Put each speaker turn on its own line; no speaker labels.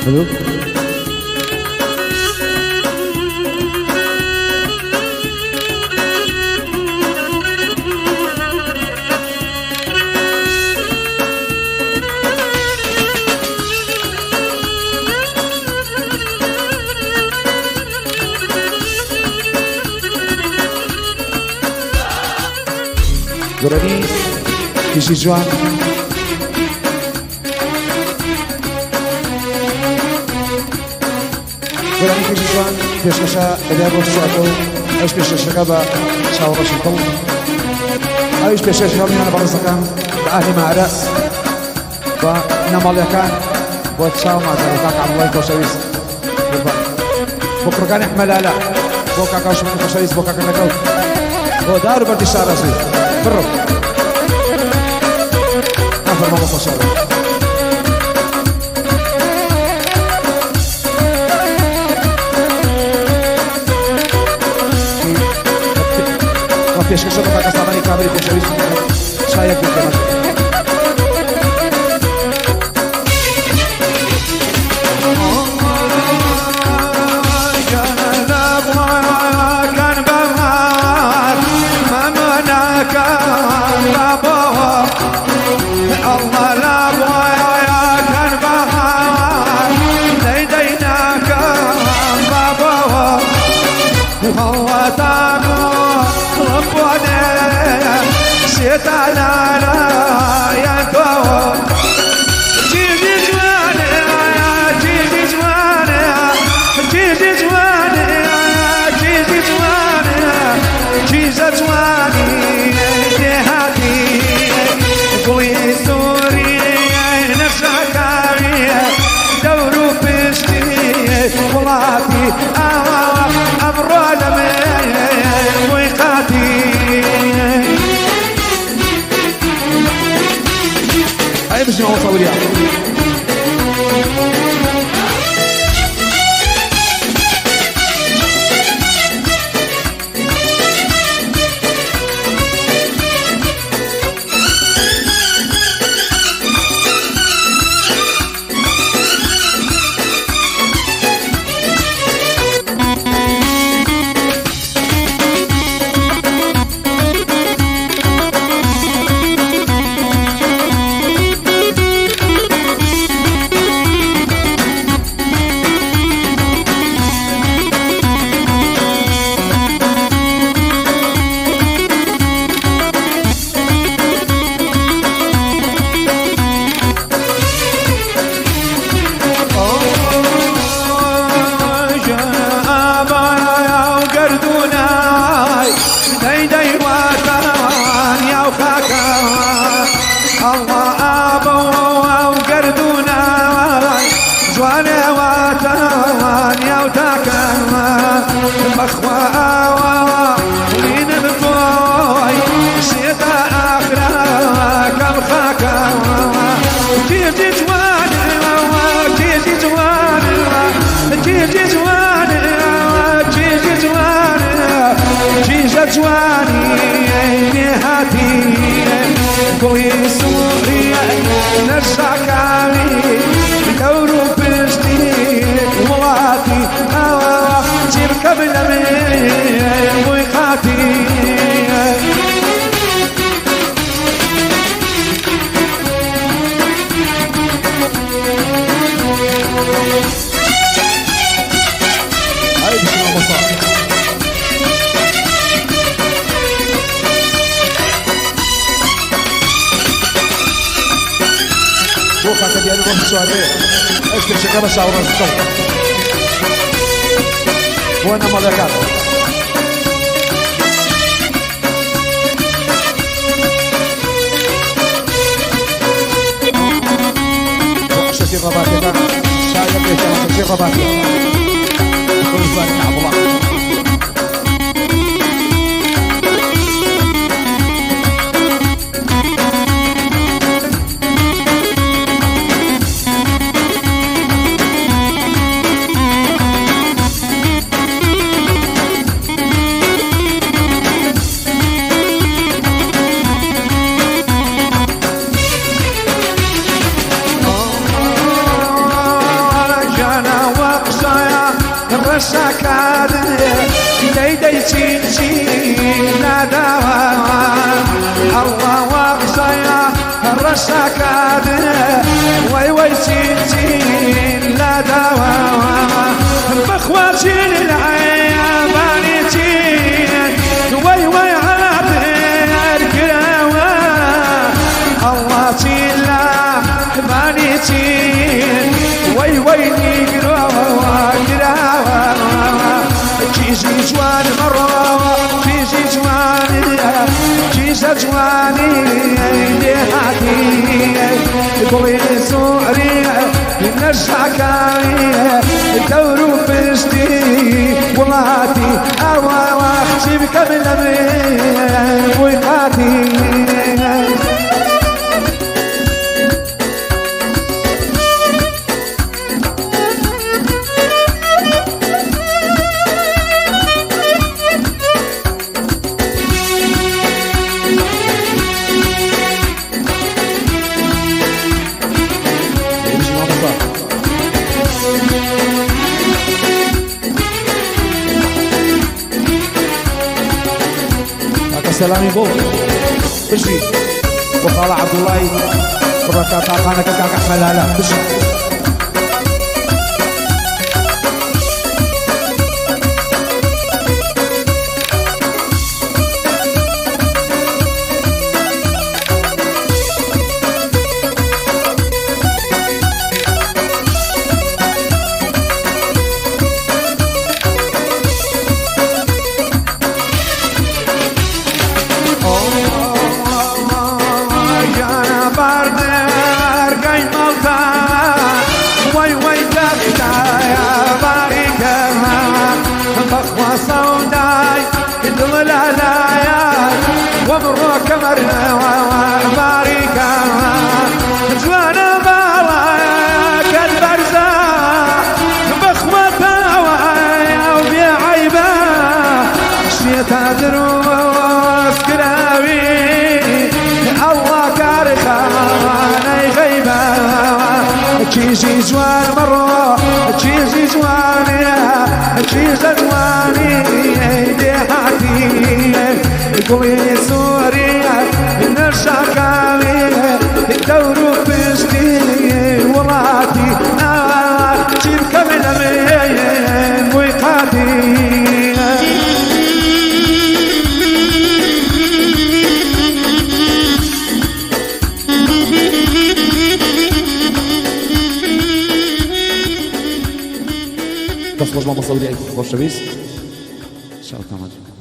حلو.
گرانی کشی جوان گرانی کشی جوان پیشکشا ادای بوش شاتو ایش پیشکشا با شاورش القوم ایش پیشکشا من برزقان بأهل معرس و نمالكان وتشاو مع ذلك عبد الله كوشويس بكره كان احمل لا بوكا كوش من كوشويس بوكا كان كو ودار بدي شارسي برو نفر ما بقى شارع ما فيش كشوف بقى كسباني كامل كوشويس شايف كمان مش نوصل وليا وانا ملكات شكل رباطي شايف شكل رباطي كل فان عبد الله الرشاكاد ليدي تنجي ناداوا الله واقصايا الرشاكاد وي تنجي ناداوا بخواتين العياباني تين وي عابر كراوا الله تيلا باني تين وي نقراوا كراوا كيجي جوان مرة كيجي جواني كيجي جواني لحاتي قولي سوري نرجع كاي الدور بشتي ولاتي أوا واختي بكمل من ويقاتي سلامي بو بشي وقال عبد الله بركات عقانا كاك احمد هلا بشي وبروك مرنا وباريكا جوانا بالا كالبرزا بخوتها وبيعيبا شيتا دروس كراوي الله كارخانا يغيبا تشيزي جوان مرة تشيزي جواني تشيزي جواني ديحاتي قولي سوريا نرجع كامل الدور بشتي وراتي جيب كامل من ويقاتي بس لازم اصور عليك خوش بيس ان شاء الله.